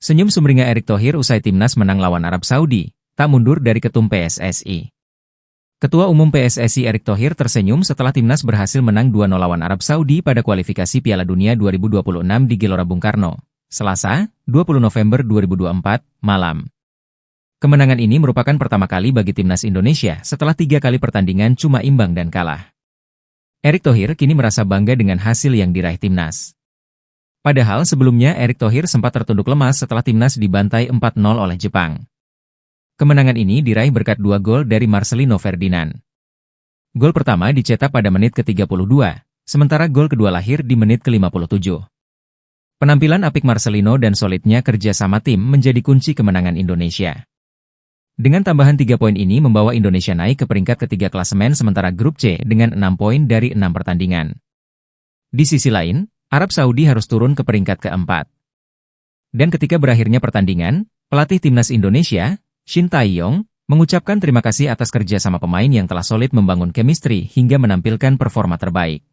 Senyum sumringah Erick Thohir usai timnas menang lawan Arab Saudi, tak mundur dari ketum PSSI. Ketua Umum PSSI Erick Thohir tersenyum setelah timnas berhasil menang 2-0 lawan Arab Saudi pada kualifikasi Piala Dunia 2026 di Gelora Bung Karno, Selasa, 20 November 2024, malam. Kemenangan ini merupakan pertama kali bagi timnas Indonesia setelah 3 kali pertandingan cuma imbang dan kalah. Erick Thohir kini merasa bangga dengan hasil yang diraih timnas. Padahal sebelumnya Erick Thohir sempat tertunduk lemas setelah timnas dibantai 4-0 oleh Jepang. Kemenangan ini diraih berkat 2 gol dari Marcelino Ferdinand. Gol pertama dicetak pada menit ke-32, sementara gol kedua lahir di menit ke-57. Penampilan apik Marcelino dan solidnya kerja sama tim menjadi kunci kemenangan Indonesia. Dengan tambahan 3 poin ini membawa Indonesia naik ke peringkat ketiga klasemen sementara grup C dengan 6 poin dari 6 pertandingan. Di sisi lain, Arab Saudi harus turun ke peringkat keempat. Dan ketika berakhirnya pertandingan, pelatih timnas Indonesia, Shin Tae-yong, mengucapkan terima kasih atas kerja sama pemain yang telah solid membangun chemistry hingga menampilkan performa terbaik.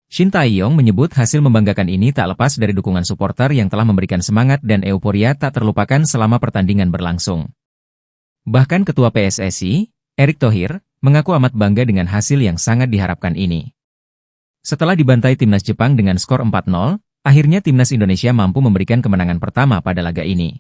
Shin Tae-yong menyebut hasil membanggakan ini tak lepas dari dukungan supporter yang telah memberikan semangat dan euforia tak terlupakan selama pertandingan berlangsung. Bahkan Ketua PSSI, Erick Thohir, mengaku amat bangga dengan hasil yang sangat diharapkan ini. Setelah dibantai timnas Jepang dengan skor 4-0, akhirnya timnas Indonesia mampu memberikan kemenangan pertama pada laga ini.